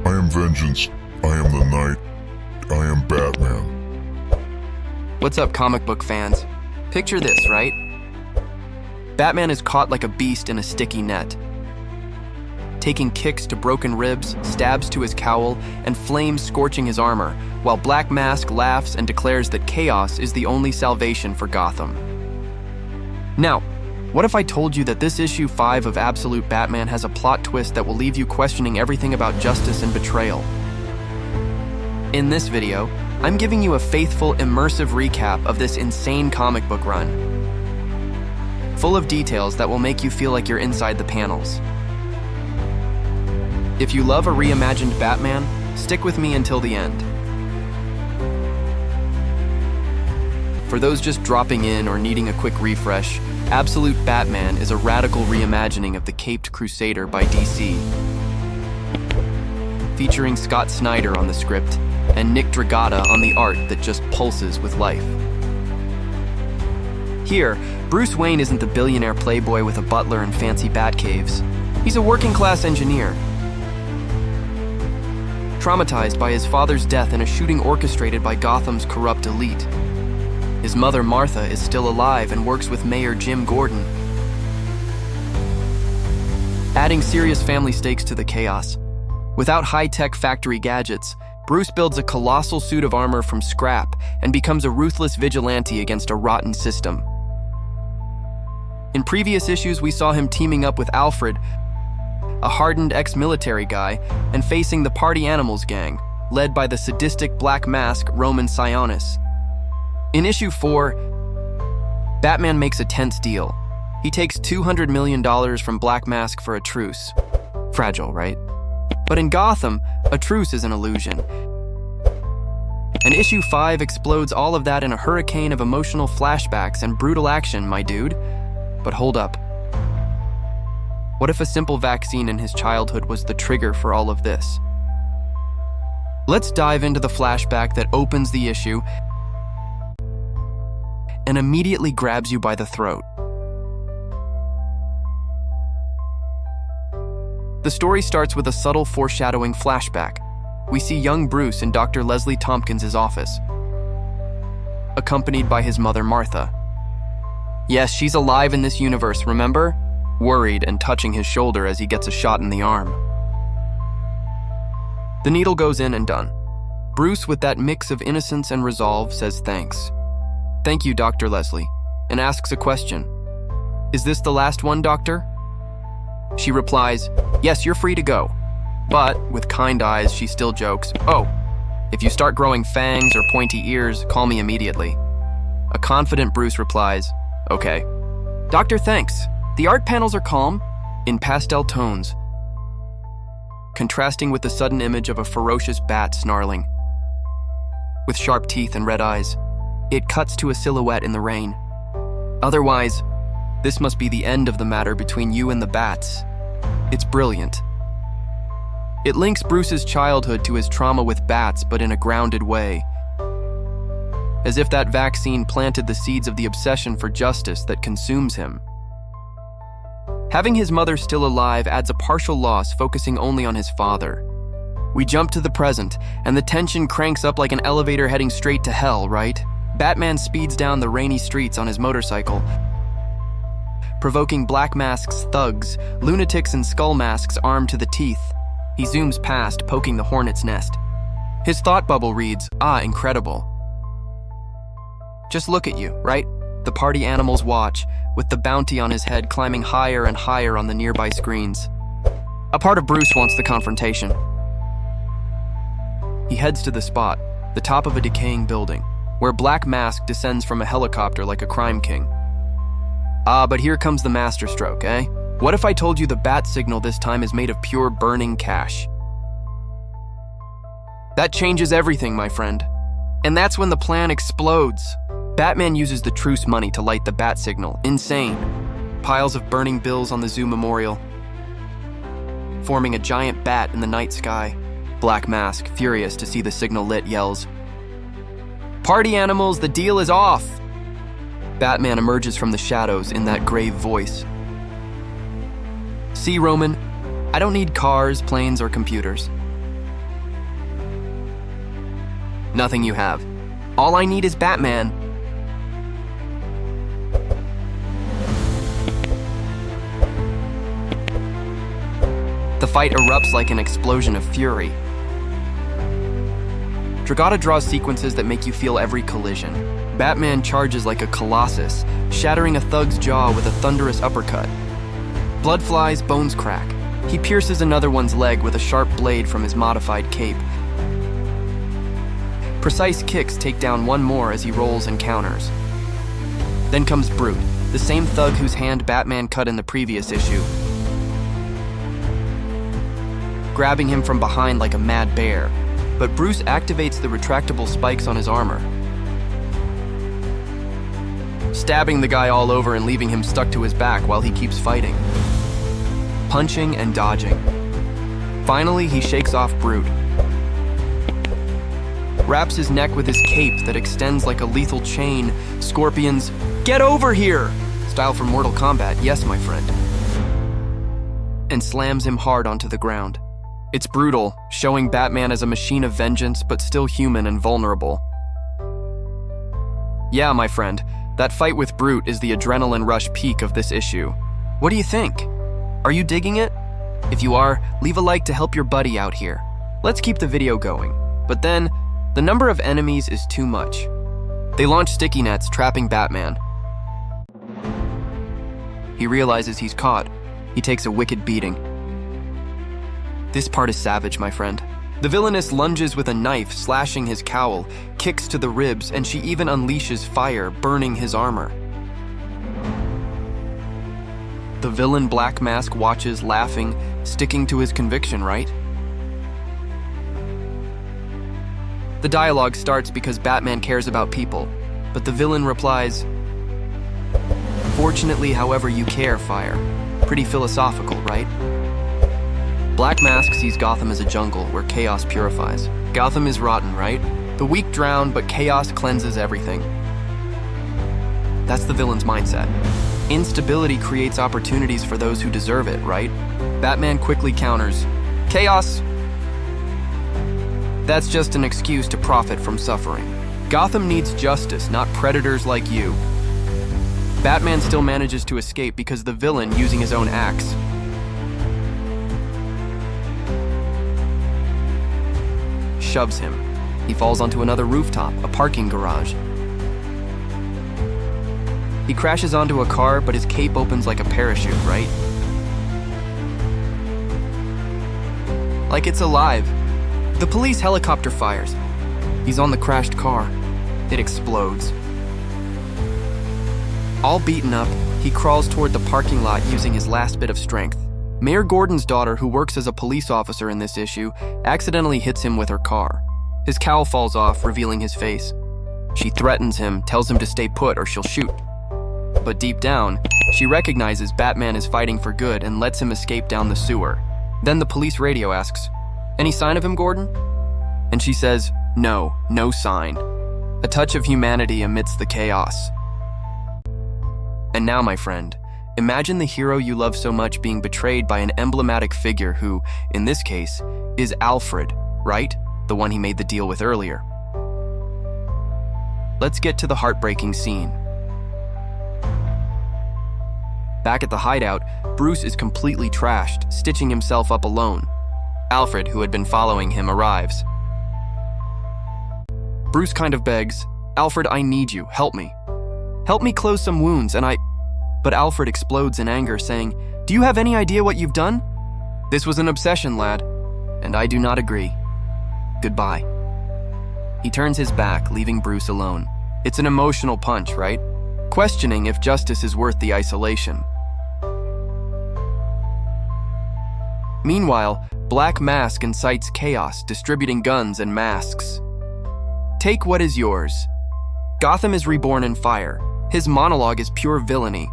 I am vengeance. I am the night. I am Batman. What's up, comic book fans? Picture this, right? Batman is caught like a beast in a sticky net, taking kicks to broken ribs, stabs to his cowl, and flames scorching his armor, while Black Mask laughs and declares that chaos is the only salvation for Gotham. Now, what if I told you that this issue 5 of Absolute Batman has a plot twist that will leave you questioning everything about justice and betrayal? In this video, I'm giving you a faithful, immersive recap of this insane comic book run, full of details that will make you feel like you're inside the panels. If you love a reimagined Batman, stick with me until the end. For those just dropping in or needing a quick refresh, Absolute Batman is a radical reimagining of the Caped Crusader by DC, featuring Scott Snyder on the script and Nick Dragotta on the art that just pulses with life. Here, Bruce Wayne isn't the billionaire playboy with a butler and fancy bat caves. He's a working-class engineer, traumatized by his father's death in a shooting orchestrated by Gotham's corrupt elite. His mother, Martha, is still alive and works with Mayor Jim Gordon, adding serious family stakes to the chaos. Without high-tech factory gadgets, Bruce builds a colossal suit of armor from scrap and becomes a ruthless vigilante against a rotten system. In previous issues, we saw him teaming up with Alfred, a hardened ex-military guy, and facing the Party Animals gang, led by the sadistic Black Mask Roman Sionis. In issue 4, Batman makes a tense deal. He takes $200 million from Black Mask for a truce. Fragile, right? But in Gotham, a truce is an illusion. And issue 5 explodes all of that in a hurricane of emotional flashbacks and brutal action, my dude. But hold up. What if a simple vaccine in his childhood was the trigger for all of this? Let's dive into the flashback that opens the issue and immediately grabs you by the throat. The story starts with a subtle foreshadowing flashback. We see young Bruce in Dr. Leslie Tompkins' office, accompanied by his mother, Martha. Yes, she's alive in this universe, remember? Worried and touching his shoulder as he gets a shot in the arm. The needle goes in and done. Bruce, with that mix of innocence and resolve, says thanks. Thank you, Dr. Leslie, and asks a question. Is this the last one, Doctor? She replies, yes, you're free to go. But, with kind eyes, she still jokes, oh, if you start growing fangs or pointy ears, call me immediately. A confident Bruce replies, okay. Doctor, thanks. The art panels are calm, in pastel tones, contrasting with the sudden image of a ferocious bat snarling. With sharp teeth and red eyes, it cuts to a silhouette in the rain. Otherwise, this must be the end of the matter between you and the bats. It's brilliant. It links Bruce's childhood to his trauma with bats, but in a grounded way. As if that vaccine planted the seeds of the obsession for justice that consumes him. Having his mother still alive adds a partial loss, focusing only on his father. We jump to the present, and the tension cranks up like an elevator heading straight to hell, right? Batman speeds down the rainy streets on his motorcycle, provoking Black Mask's thugs, lunatics and skull masks armed to the teeth. He zooms past, poking the hornet's nest. His thought bubble reads, ah, incredible. Just look at you, right? The Party Animals watch, with the bounty on his head climbing higher and higher on the nearby screens. A part of Bruce wants the confrontation. He heads to the spot, the top of a decaying building, where Black Mask descends from a helicopter like a crime king. Ah, but here comes the masterstroke, eh? What if I told you the bat signal this time is made of pure burning cash? That changes everything, my friend. And that's when the plan explodes. Batman uses the truce money to light the bat signal. Insane. Piles of burning bills on the zoo memorial, forming a giant bat in the night sky. Black Mask, furious to see the signal lit, yells, "Party Animals, the deal is off!" Batman emerges from the shadows in that grave voice. "See, Roman, I don't need cars, planes, or computers. Nothing you have. All I need is Batman. The fight erupts like an explosion of fury. Dragotta draws sequences that make you feel every collision. Batman charges like a colossus, shattering a thug's jaw with a thunderous uppercut. Blood flies, bones crack. He pierces another one's leg with a sharp blade from his modified cape. Precise kicks take down one more as he rolls and counters. Then comes Brute, the same thug whose hand Batman cut in the previous issue, grabbing him from behind like a mad bear. But Bruce activates the retractable spikes on his armor, stabbing the guy all over and leaving him stuck to his back while he keeps fighting, punching and dodging. Finally, he shakes off Brute, wraps his neck with his cape that extends like a lethal chain. Scorpion's "Get over here!" style from Mortal Kombat, yes, my friend, and slams him hard onto the ground. It's brutal, showing Batman as a machine of vengeance, but still human and vulnerable. Yeah, my friend, that fight with Brute is the adrenaline rush peak of this issue. What do you think? Are you digging it? If you are, leave a like to help your buddy out here. Let's keep the video going. But then, the number of enemies is too much. They launch sticky nets, trapping Batman. He realizes he's caught. He takes a wicked beating. This part is savage, my friend. The villainess lunges with a knife, slashing his cowl, kicks to the ribs, and she even unleashes fire, burning his armor. The villain Black Mask watches, laughing, sticking to his conviction, right? The dialogue starts because Batman cares about people, but the villain replies, "Fortunately, however you care, Fire." Pretty philosophical, right? Black Mask sees Gotham as a jungle where chaos purifies. Gotham is rotten, right? The weak drown, but chaos cleanses everything. That's the villain's mindset. Instability creates opportunities for those who deserve it, right? Batman quickly counters, "Chaos, that's just an excuse to profit from suffering. Gotham needs justice, not predators like you." Batman still manages to escape because the villain, using his own axe, shoves him. He falls onto another rooftop, a parking garage. He crashes onto a car, but his cape opens like a parachute, right? Like it's alive. The police helicopter fires. He's on the crashed car. It explodes. All beaten up, he crawls toward the parking lot using his last bit of strength. Mayor Gordon's daughter, who works as a police officer in this issue, accidentally hits him with her car. His cowl falls off, revealing his face. She threatens him, tells him to stay put or she'll shoot. But deep down, she recognizes Batman is fighting for good and lets him escape down the sewer. Then the police radio asks, "Any sign of him, Gordon?" And she says, "No, no sign." A touch of humanity amidst the chaos. And now, my friend, imagine the hero you love so much being betrayed by an emblematic figure who, in this case, is Alfred, right? The one he made the deal with earlier. Let's get to the heartbreaking scene. Back at the hideout, Bruce is completely trashed, stitching himself up alone. Alfred, who had been following him, arrives. Bruce kind of begs, "Alfred, I need you, help me. Help me close some wounds, and But Alfred explodes in anger, saying, "Do you have any idea what you've done? This was an obsession, lad, and I do not agree. Goodbye." He turns his back, leaving Bruce alone. It's an emotional punch, right? Questioning if justice is worth the isolation. Meanwhile, Black Mask incites chaos, distributing guns and masks. Take what is yours. Gotham is reborn in fire. His monologue is pure villainy.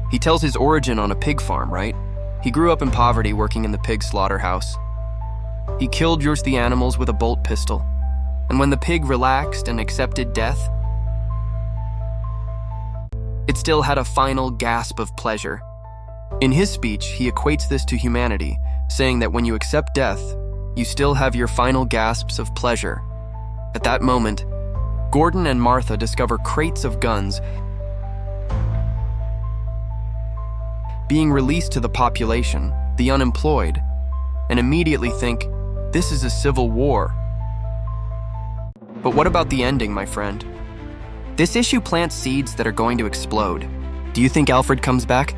He tells his origin on a pig farm, right? He grew up in poverty working in the pig slaughterhouse. He killed the animals with a bolt pistol. And when the pig relaxed and accepted death, it still had a final gasp of pleasure. In his speech, he equates this to humanity, saying that when you accept death, you still have your final gasps of pleasure. At that moment, Gordon and Martha discover crates of guns being released to the population, the unemployed, and immediately think, this is a civil war. But what about the ending, my friend? This issue plants seeds that are going to explode. Do you think Alfred comes back?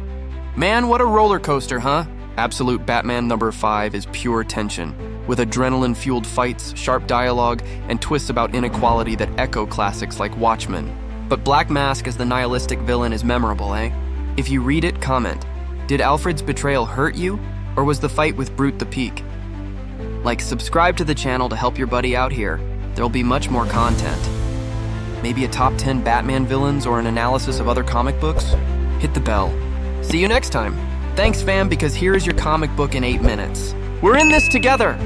Man, what a roller coaster, huh? Absolute Batman number 5 is pure tension, with adrenaline-fueled fights, sharp dialogue, and twists about inequality that echo classics like Watchmen. But Black Mask as the nihilistic villain is memorable, eh? If you read it, comment. Did Alfred's betrayal hurt you, or was the fight with Brute the peak? Like, subscribe to the channel to help your buddy out here. There'll be much more content. Maybe a top 10 Batman villains or an analysis of other comic books? Hit the bell. See you next time. Thanks, fam, because here is your comic book in 8 minutes. We're in this together!